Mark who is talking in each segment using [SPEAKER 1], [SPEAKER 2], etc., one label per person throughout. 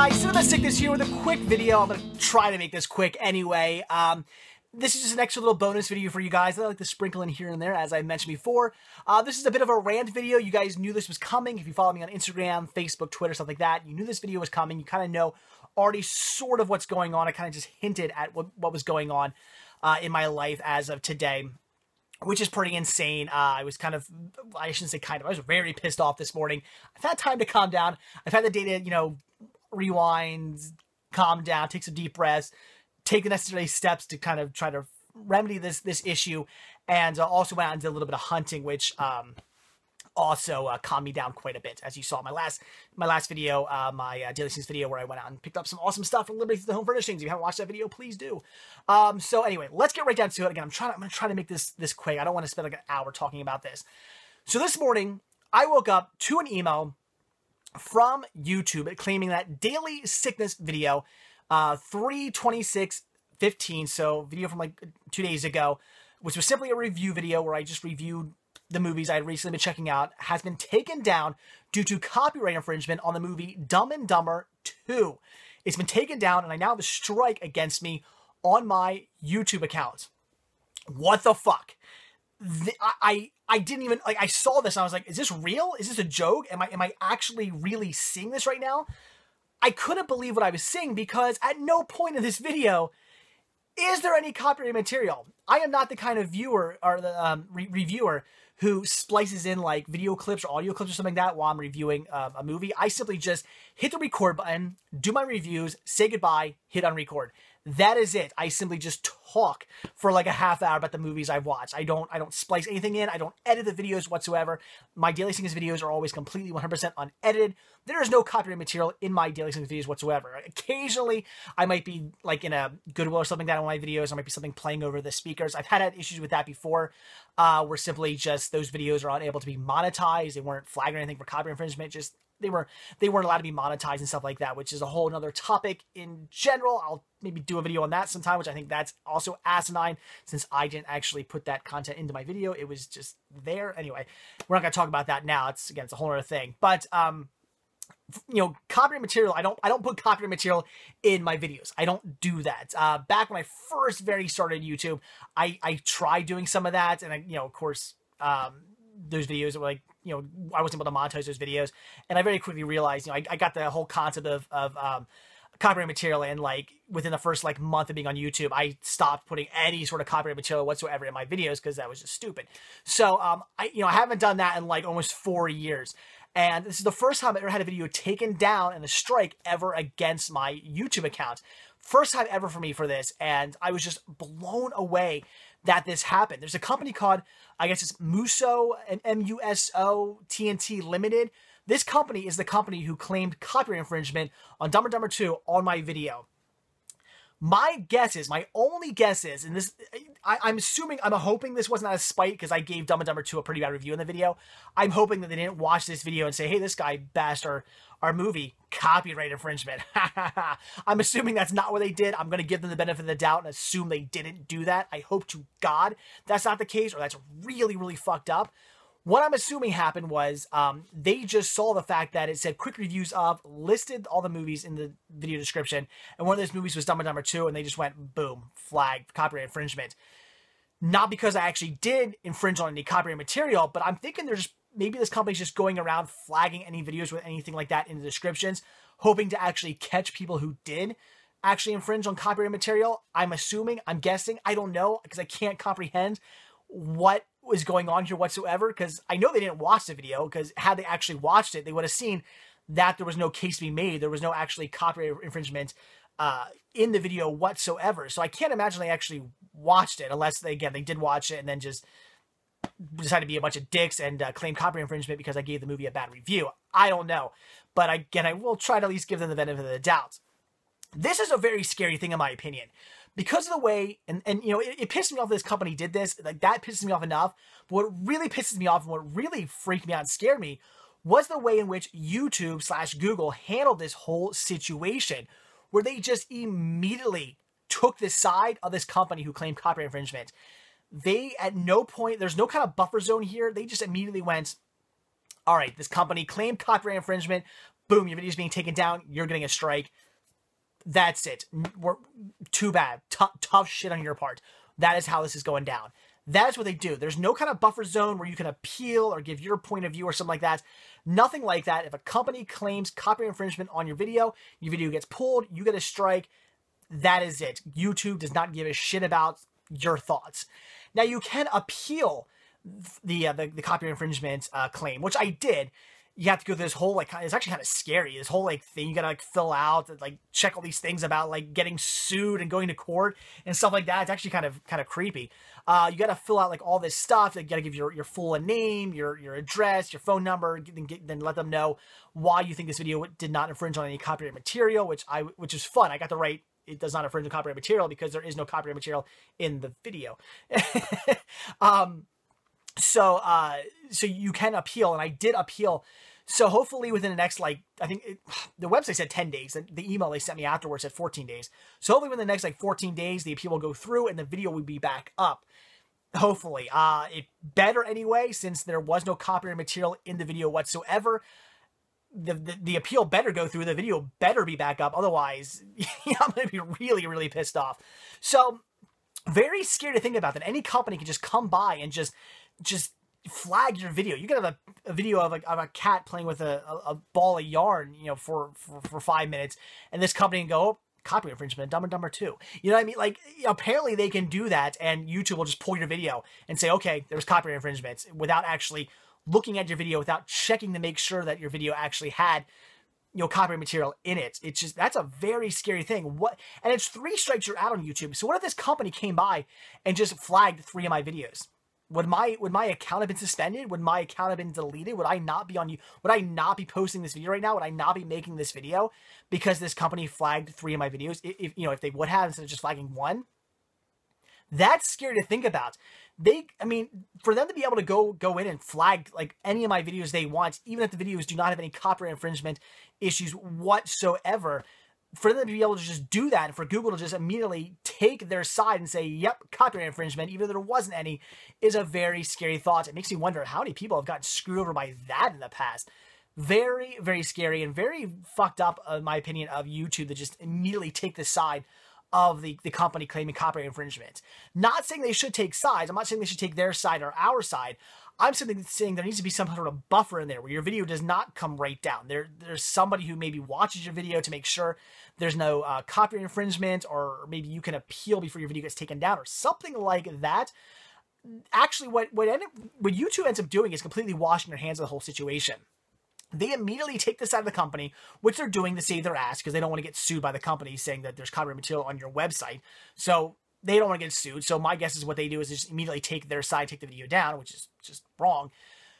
[SPEAKER 1] guys, Cinema Sickness here with a quick video. I'm going to try to make this quick anyway. This is just an extra little bonus video for you guys that I like to sprinkle in here and there, as I mentioned before. This is a bit of a rant video. You guys knew this was coming. If you follow me on Instagram, Facebook, Twitter, stuff like that, you knew this video was coming. You kind of know already sort of what's going on. I kind of just hinted at what was going on in my life as of today, which is pretty insane. I was kind of, I shouldn't say kind of, I was very pissed off this morning. I've had time to calm down. I've had the day to, you know, rewind, calm down, take some deep breaths, take the necessary steps to kind of try to remedy this issue, and also went out and did a little bit of hunting, which also calmed me down quite a bit. As you saw in my last video, my Daily Scenes video, where I went out and picked up some awesome stuff from Liberty Through the Home Furnishings. If you haven't watched that video, please do. So anyway, let's get right down to it. Again, I'm going to try to make this quick. I don't want to spend like an hour talking about this. So this morning, I woke up to an email from YouTube claiming that Daily Sickness video, 3/26/15, so video from like 2 days ago, which was simply a review video where I just reviewed the movies I had recently been checking out, has been taken down due to copyright infringement on the movie Dumb and Dumber 2. It's been taken down, and I now have a strike against me on my YouTube account. What the fuck? I didn't even, like, I saw this and I was like, is this real? Is this a joke? Am I actually really seeing this right now? I couldn't believe what I was seeing, because at no point in this video is there any copyrighted material. I am not the kind of viewer or the reviewer who splices in like video clips or audio clips or something like that while I'm reviewing a movie. I simply just hit the record button, do my reviews, say goodbye, hit on record. That is it. I simply just talk for like a half hour about the movies I've watched. I don't splice anything in. I don't edit the videos whatsoever. My Daily Sickness videos are always completely 100% unedited. There is no copyright material in my Daily Sickness videos whatsoever. Occasionally, I might be like in a Goodwill or something like that on my videos. There might be something playing over the speakers. I've had issues with that before, where simply just those videos are unable to be monetized. They weren't flagged or anything for copyright infringement. Just they weren't allowed to be monetized and stuff like that, which is a whole nother topic in general. I'll maybe do a video on that sometime, which I think that's also asinine, since I didn't actually put that content into my video. It was just there. Anyway, we're not going to talk about that now. It's a whole other thing. But you know, copyright material, I don't put copyright material in my videos. I don't do that. Back when I first started YouTube, I tried doing some of that, and you know, of course, those videos were like, you know, I wasn't able to monetize those videos, and I very quickly realized, you know, I got the whole concept of copyright material, and like within the first like month of being on YouTube, I stopped putting any sort of copyright material whatsoever in my videos, because that was just stupid. So I haven't done that in like almost 4 years. And this is the first time I ever had a video taken down and a strike ever against my YouTube account. First time ever for me for this, and I was just blown away that this happened. There's a company called, I guess it's Muso, and MUSO TNT Limited. This company is the company who claimed copyright infringement on Dumb and Dumber 2 on my video. My only guess is, and this, I'm hoping this wasn't out of spite, because I gave Dumb and Dumber 2 a pretty bad review in the video. I'm hoping that they didn't watch this video and say, hey, this guy bashed our movie, copyright infringement. I'm assuming that's not what they did. I'm going to give them the benefit of the doubt and assume they didn't do that. I hope to God that's not the case, or that's really, really fucked up. What I'm assuming happened was they just saw the fact that it said quick reviews of, listed all the movies in the video description, and one of those movies was Dumb and Dumber 2, and they just went, boom, flagged, copyright infringement. Not because I actually did infringe on any copyright material, but I'm thinking maybe this company's just going around flagging any videos with anything like that in the descriptions, hoping to actually catch people who did actually infringe on copyright material. I'm assuming, I'm guessing, I don't know, because I can't comprehend what was going on here whatsoever, because I know they didn't watch the video, because had they actually watched it, they would have seen that there was no case to be made. There was no actually copyright infringement in the video whatsoever. So I can't imagine they actually watched it, unless they did watch it and then just decided to be a bunch of dicks and claim copyright infringement because I gave the movie a bad review. I don't know. But again, I will try to at least give them the benefit of the doubt. This is a very scary thing in my opinion, because of the way, and you know, it pissed me off that this company did this. Like, that pisses me off enough. But what really pisses me off, and what really freaked me out and scared me, was the way in which YouTube/Google handled this whole situation, where they just immediately took the side of this company who claimed copyright infringement. They, at no point, there's no kind of buffer zone here. They just immediately went, all right, this company claimed copyright infringement. boom, your video's being taken down, you're getting a strike. That's it. Too bad. Tough shit on your part. That is how this is going down. That is what they do. There's no kind of buffer zone where you can appeal or give your point of view or something like that. Nothing like that. If a company claims copyright infringement on your video gets pulled, you get a strike. That is it. YouTube does not give a shit about your thoughts. Now, you can appeal the copyright infringement claim, which I did. You have to go through this whole, like, it's actually kind of scary, this whole, like, thing you gotta, like, fill out, and, like, check all these things about, like, getting sued and going to court and stuff like that. It's actually kind of creepy. You gotta fill out, like, all this stuff. You gotta give your full name, your address, your phone number, then let them know why you think this video did not infringe on any copyright material, which is fun. I got the right, it does not infringe on copyright material because there is no copyright material in the video. So you can appeal, and I did appeal. So hopefully within the next, like, I think the website said 10 days. The email they sent me afterwards said 14 days. So hopefully within the next, like, 14 days, the appeal will go through and the video will be back up. Hopefully. It better anyway, since there was no copyright material in the video whatsoever. The appeal better go through. The video better be back up. Otherwise, I'm going to be really, really pissed off. So very scary to think about that. Any company can just come by and just flag your video. You can have a video of a cat playing with a ball of yarn, you know, for 5 minutes, and this company can go, oh, copyright infringement, Dumb and Dumber 2. You know what I mean? Like, apparently they can do that, and YouTube will just pull your video and say, okay, there's copyright infringement, without actually looking at your video, without checking to make sure that your video actually had, you know, copyright material in it. It's just, that's a very scary thing. And it's 3 strikes, you're out on YouTube. So what if this company came by and just flagged 3 of my videos? Would my account have been suspended? Would my account have been deleted? Would I not be would I not be posting this video right now? Would I not be making this video because this company flagged 3 of my videos? If they would have, instead of just flagging 1? That's scary to think about. I mean, for them to be able to go in and flag, like, any of my videos they want, even if the videos do not have any copyright infringement issues whatsoever, for them to be able to just do that, and for Google to just immediately take their side and say, yep, copyright infringement, even though there wasn't any, is a very scary thought. It makes me wonder how many people have gotten screwed over by that in the past. Very, very scary, and very fucked up, in my opinion, of YouTube to just immediately take the side of the company claiming copyright infringement. Not saying they should take sides. I'm not saying they should take their side or our side. I'm simply saying there needs to be some sort of buffer in there where your video does not come right down. There's somebody who maybe watches your video to make sure there's no copyright infringement, or maybe you can appeal before your video gets taken down, or something like that. Actually, what YouTube ends up doing is completely washing their hands of the whole situation. They immediately take the side of the company, which they're doing to save their ass because they don't want to get sued by the company saying that there's copyright material on your website. So they don't want to get sued. So my guess is what they do is they just immediately take their side, take the video down, which is just wrong.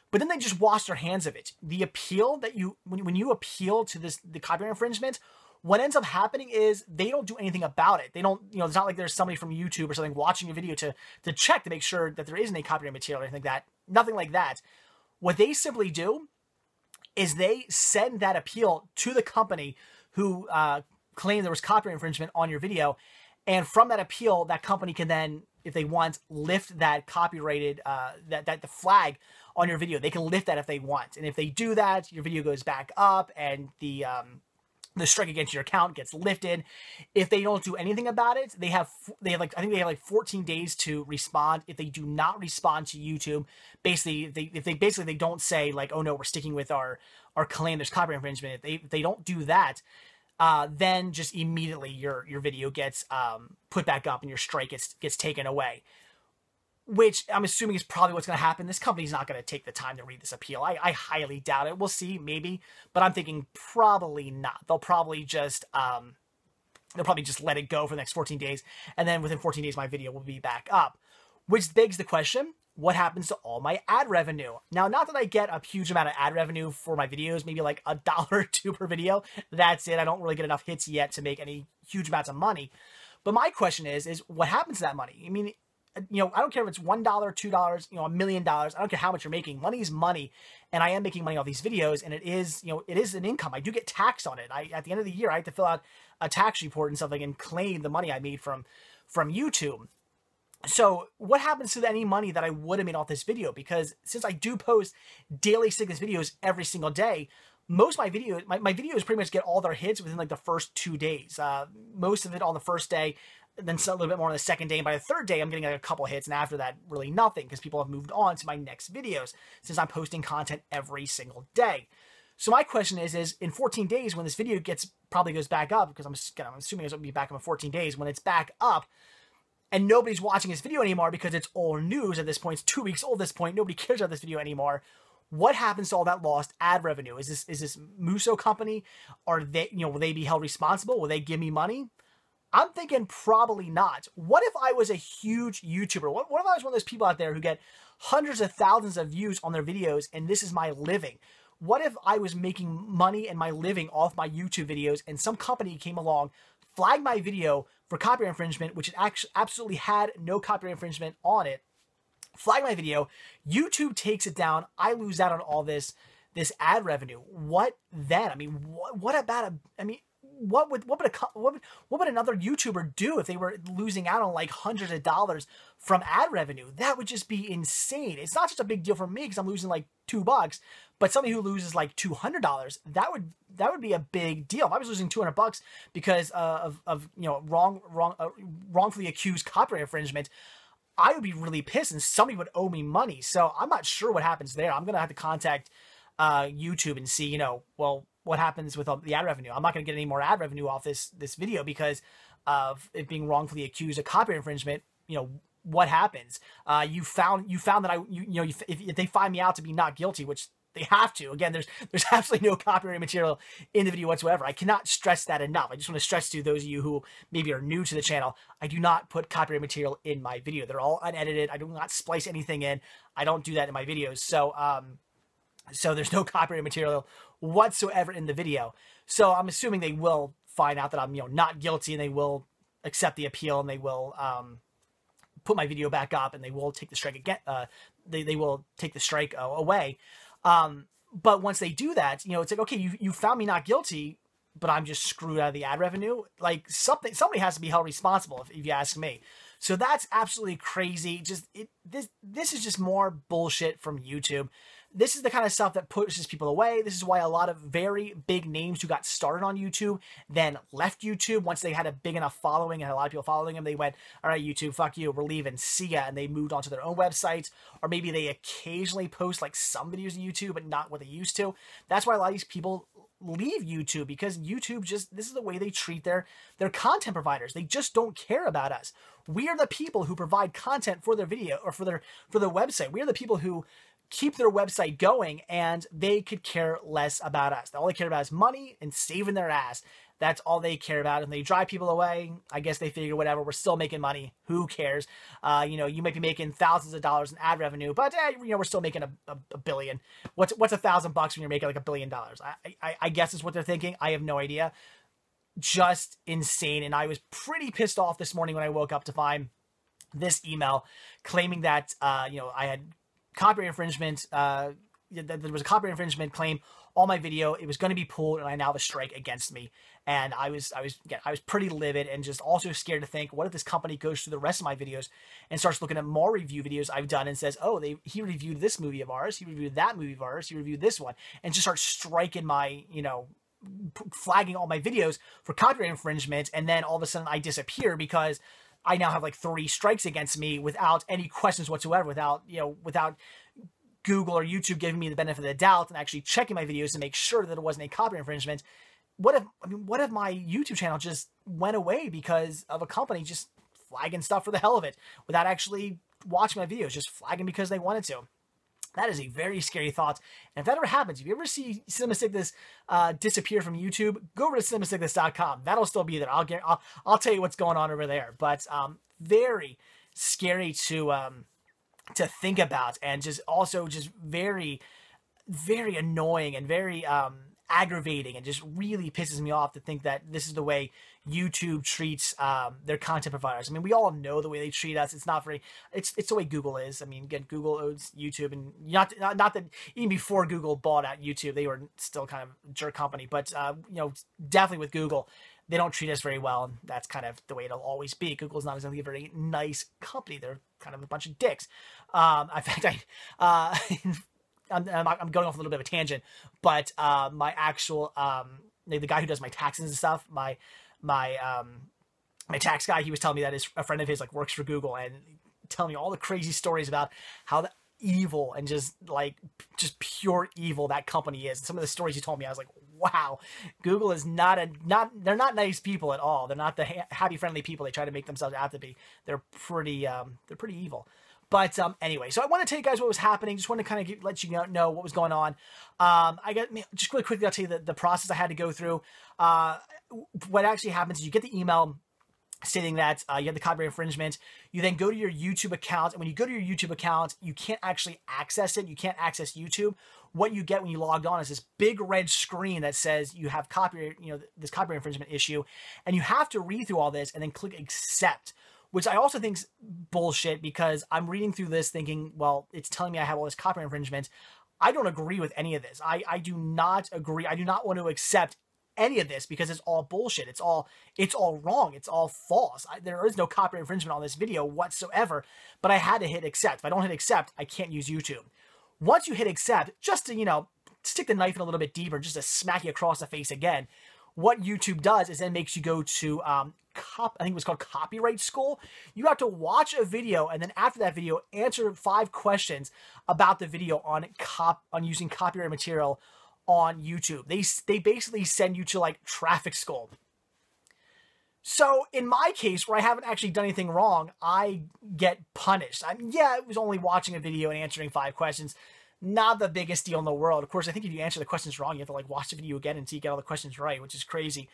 [SPEAKER 1] But then they just wash their hands of it. The appeal that when you appeal to the copyright infringement, what ends up happening is they don't do anything about it. They don't, it's not like there's somebody from YouTube or something watching your video to check to make sure that there isn't any copyright material or anything like that. Nothing like that. What they simply do is they send that appeal to the company who claimed there was copyright infringement on your video. And from that appeal, that company can then, if they want, lift that copyrighted, the flag on your video. They can lift that if they want. And if they do that, your video goes back up and the strike against your account gets lifted. If they don't do anything about it, they have like, I think they have like 14 days to respond. If they do not respond to YouTube, basically, if they don't say like, oh no, we're sticking with our claim there's copyright infringement. If they don't do that, then just immediately your video gets put back up and your strike gets taken away. Which I'm assuming is probably what's going to happen. This company's not going to take the time to read this appeal. I highly doubt it. We'll see, maybe, but I'm thinking probably not. They'll probably just let it go for the next 14 days, and then within 14 days, my video will be back up. Which begs the question: what happens to all my ad revenue? Now, not that I get a huge amount of ad revenue for my videos, maybe like $1 or $2 per video. That's it. I don't really get enough hits yet to make any huge amounts of money. But my question is what happens to that money? I mean, I don't care if it's $1, $2, $1 million. I don't care how much you're making. Money is money, and I am making money off these videos, and it is an income. I do get taxed on it. At the end of the year, I have to fill out a tax report and stuff and claim the money I made from YouTube. So what happens to any money that I would have made off this video? Because since I do post daily sickness videos every single day, most of my videos pretty much get all their hits within like the first 2 days. Most of it on the first day, then a little bit more on the second day. And by the third day, I'm getting like a couple hits. And after that, really nothing, because people have moved on to my next videos since I'm posting content every single day. So my question is in 14 days, when this video probably goes back up, because I'm assuming it's going to be back up in 14 days, when it's back up and nobody's watching this video anymore because it's old news at this point, it's 2 weeks old at this point, nobody cares about this video anymore. What happens to all that lost ad revenue? Is this Musso company? Are they, will they be held responsible? Will they give me money? I'm thinking probably not. What if I was a huge YouTuber? What if I was one of those people out there who get hundreds of thousands of views on their videos and this is my living? What if I was making money and my living off my YouTube videos and some company came along, flagged my video for copyright infringement, which it actually absolutely had no copyright infringement on it, flag my video, YouTube takes it down, I lose out on all this ad revenue. What then? I mean, what about what would another YouTuber do if they were losing out on like hundreds of dollars from ad revenue? That would just be insane. It's not just a big deal for me because I'm losing like $2, but somebody who loses like $200, that would be a big deal. If I was losing $200 because of wrongfully accused copyright infringement, I would be really pissed and somebody would owe me money. So I'm not sure what happens there. I'm gonna have to contact YouTube and see, well, what happens with the ad revenue. I'm not going to get any more ad revenue off this video because of it being wrongfully accused of copyright infringement. What happens? You found that if they find me out to be not guilty, which they have to. Again, there's absolutely no copyright material in the video whatsoever. I cannot stress that enough. I just want to stress to those of you who maybe are new to the channel, I do not put copyright material in my video. They're all unedited. I do not splice anything in. I don't do that in my videos. So there's no copyright material whatsoever in the video. So I'm assuming they will find out that I'm, not guilty, and they will accept the appeal, and they will put my video back up, and they will take the strike again. They will take the strike away. But once they do that, it's like, okay, you found me not guilty, but I'm just screwed out of the ad revenue. Like somebody has to be held responsible if you ask me. So that's absolutely crazy. This is just more bullshit from YouTube. This is the kind of stuff that pushes people away. This is why a lot of very big names who got started on YouTube then left YouTube once they had a big enough following and a lot of people following them. They went, all right, YouTube, fuck you, we're leaving, see ya, and they moved on to their own websites, or maybe they occasionally post like some videos on YouTube, but not what they used to. That's why a lot of these people leave YouTube, because YouTube this is the way they treat their content providers. They just don't care about us. We are the people who provide content for their video or for their website. We are the people who keep their website going, and they could care less about us. All they care about is money and saving their ass. That's all they care about. And they drive people away. I guess they figure, whatever, we're still making money. Who cares? You might be making thousands of dollars in ad revenue, but we're still making a billion. What's $1,000 when you're making like $1 billion? I guess is what they're thinking. I have no idea. Just insane. And I was pretty pissed off this morning when I woke up to find this email claiming that I had copyright infringement, that there was a copyright infringement claim on my video. It was going to be pulled, and I now have a strike against me. And I was pretty livid, and just also scared to think, what if this company goes through the rest of my videos and starts looking at more review videos I've done and says, oh, he reviewed this movie of ours, he reviewed that movie of ours, he reviewed this one, and just start striking my, flagging all my videos for copyright infringement, and then all of a sudden I disappear because I now have like 3 strikes against me without any questions whatsoever, without Google or YouTube giving me the benefit of the doubt and actually checking my videos to make sure that it wasn't a copyright infringement. What if my YouTube channel just went away because of a company just flagging stuff for the hell of it without actually watching my videos, just flagging because they wanted to? That is a very scary thought. And if that ever happens, if you ever see Cinema Sickness disappear from YouTube, go over to cinemasickness.com. That'll still be there. I'll tell you what's going on over there. But very scary to think about, and just also just very, very annoying and very aggravating, and just really pisses me off to think that this is the way YouTube treats their content providers. I mean, we all know the way they treat us. It's not very, it's the way Google is. I mean, again, Google owns YouTube, and not that even before Google bought out YouTube, they were still kind of a jerk company, but definitely with Google, they don't treat us very well, and that's kind of the way it'll always be. Google's not exactly a very nice company. They're kind of a bunch of dicks. In fact, I'm going off a little bit of a tangent, but my actual the guy who does my taxes and stuff, my tax guy, he was telling me that a friend of his like works for Google and telling me all the crazy stories about how the evil and just pure evil that company is. Some of the stories he told me, I was like, wow, Google is they're not nice people at all. They're not the happy, friendly people they try to make themselves out to be. They're pretty evil. But anyway, so I want to tell you guys what was happening. Just want to kind of let you know what was going on. Just really quickly, I'll tell you the process I had to go through. What actually happens is you get the email stating that you have the copyright infringement. You then go to your YouTube account, and when you go to your YouTube account, you can't actually access it. You can't access YouTube. What you get when you logged on is this big red screen that says you have copyright, this copyright infringement issue, and you have to read through all this and then click accept, which I also think is bullshit, because I'm reading through this thinking, well, it's telling me I have all this copyright infringement. I don't agree with any of this. I do not agree. I do not want to accept any of this because it's all bullshit. It's all wrong. It's all false. There is no copyright infringement on this video whatsoever, but I had to hit accept. If I don't hit accept, I can't use YouTube. Once you hit accept, just to, stick the knife in a little bit deeper, just to smack you across the face again, what YouTube does is then makes you go to, I think it was called Copyright School. You have to watch a video, and then after that video, answer 5 questions about the video on using copyright material on YouTube. They basically send you to like traffic school. So in my case, where I haven't actually done anything wrong, I get punished. Yeah, it was only watching a video and answering 5 questions. Not the biggest deal in the world. Of course, I think if you answer the questions wrong, you have to like watch the video again until you get all the questions right, which is crazy.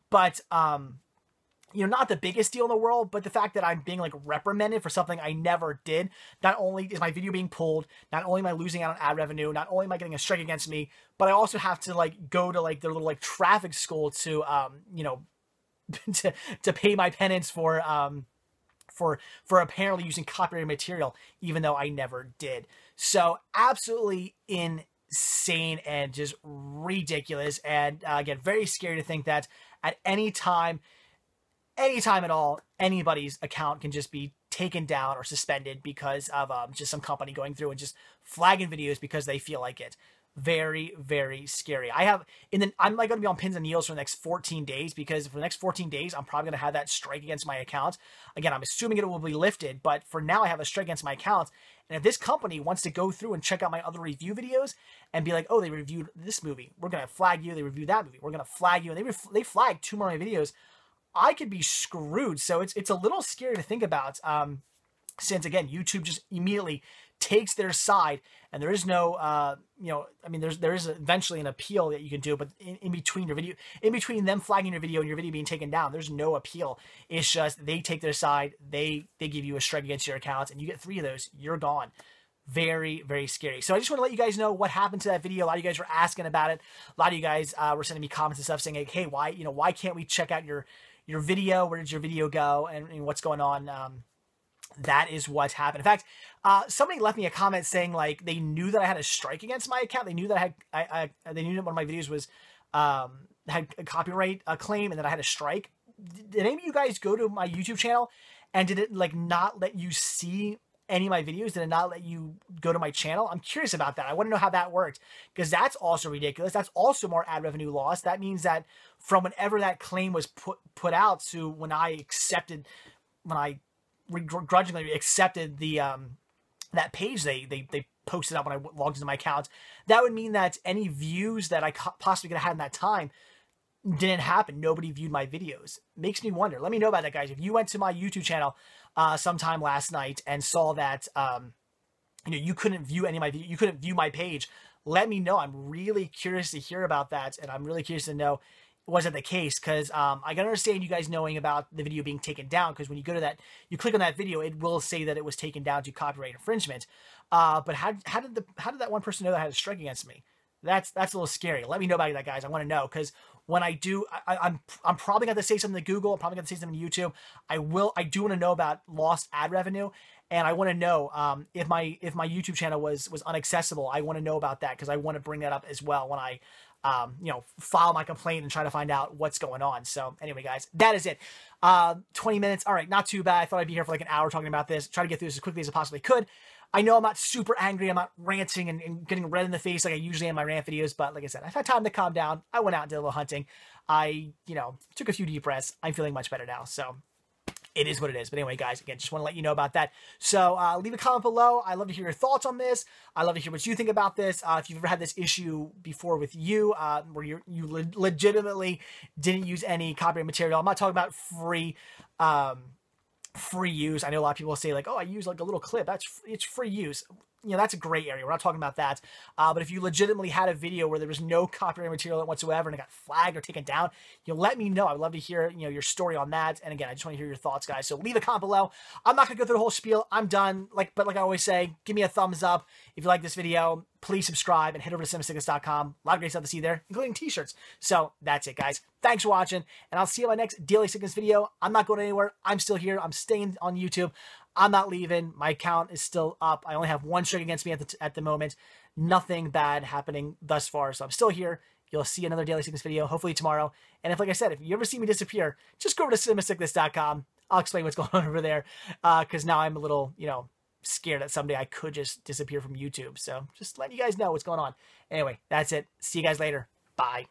[SPEAKER 1] But not the biggest deal in the world, but the fact that I'm being like reprimanded for something I never did. Not only is my video being pulled, not only am I losing out on ad revenue, not only am I getting a strike against me, but I also have to like go to like their little like traffic school to to pay my penance for apparently using copyrighted material, even though I never did. So absolutely insane and just ridiculous. And again, very scary to think that at any time at all, anybody's account can just be taken down or suspended because of just some company going through and just flagging videos because they feel like it. Very, very scary. I'm like going to be on pins and needles for the next 14 days because for the next 14 days, I'm probably going to have that strike against my account. Again, I'm assuming it will be lifted, but for now I have a strike against my account. And if this company wants to go through and check out my other review videos and be like, oh, they reviewed this movie, we're going to flag you. They reviewed that movie, we're going to flag you. And they flagged 2 more of my videos. I could be screwed. So it's a little scary to think about. Since again, YouTube just immediately takes their side, and there is no, there is eventually an appeal that you can do, but in between your video, in between them flagging your video and your video being taken down, there's no appeal. It's just they take their side, they give you a strike against your accounts, and you get 3 of those, you're gone. Very, very scary. So I just want to let you guys know what happened to that video. A lot of you guys were asking about it. A lot of you guys were sending me comments and stuff saying, like, hey, why can't we check out your video? Where did your video go? And what's going on? That is what's happened. In fact, somebody left me a comment saying like they knew that I had a strike against my account. They knew that they knew that one of my videos was had a copyright claim and that I had a strike. Did any of you guys go to my YouTube channel and did it like not let you see any of my videos? Did it not let you go to my channel? I'm curious about that. I want to know how that worked because that's also ridiculous. That's also more ad revenue loss. That means that from whenever that claim was put out to when I begrudgingly accepted the that page they posted up when I logged into my account, that would mean that any views that I possibly could have had in that time didn't happen. Nobody viewed my videos. Makes me wonder. Let me know about that, guys. If you went to my YouTube channel sometime last night and saw that you couldn't view any of my videos, you couldn't view my page, let me know. I'm really curious to hear about that, and I'm really curious to know, was it the case? Because I can understand you guys knowing about the video being taken down, because when you go to that, you click on that video, it will say that it was taken down due to copyright infringement. But how did that one person know that I had a strike against me? That's a little scary. Let me know about that, guys. I want to know, because when I do, I'm probably going to say something to Google. I'm probably going to say something to YouTube. I do want to know about lost ad revenue, and I want to know if my YouTube channel was unaccessible. I want to know about that because I want to bring that up as well when I file my complaint and try to find out what's going on. So anyway, guys, that is it. 20 minutes. All right, not too bad. I thought I'd be here for like an hour talking about this. Try to get through this as quickly as I possibly could. I know I'm not super angry. I'm not ranting and getting red in the face like I usually am in my rant videos. But like I said, I've had time to calm down. I went out and did a little hunting. I, took a few deep breaths. I'm feeling much better now. So it is what it is. But anyway, guys, again, just want to let you know about that. So leave a comment below. I'd love to hear your thoughts on this. I'd love to hear what you think about this. If you've ever had this issue before with you, where you legitimately didn't use any copyright material. I'm not talking about free use. I know a lot of people say like, oh, I use like a little clip. It's free use. That's a gray area. We're not talking about that. But if you legitimately had a video where there was no copyright material whatsoever and it got flagged or taken down, let me know. I'd love to hear, your story on that. And again, I just want to hear your thoughts, guys. So leave a comment below. I'm not going to go through the whole spiel. I'm done. But like I always say, give me a thumbs up. If you like this video, please subscribe and head over to cinemasickness.com. A lot of great stuff to see there, including t-shirts. So that's it, guys. Thanks for watching, and I'll see you in my next Daily Sickness video. I'm not going anywhere. I'm still here. I'm staying on YouTube. I'm not leaving. My account is still up. I only have one strike against me at the moment. Nothing bad happening thus far, so I'm still here. You'll see another Daily Sickness video, hopefully tomorrow. And if, like I said, if you ever see me disappear, just go over to cinemasickness.com. I'll explain what's going on over there, because now I'm a little, scared that someday I could just disappear from YouTube. So just letting you guys know what's going on. Anyway, that's it. See you guys later. Bye.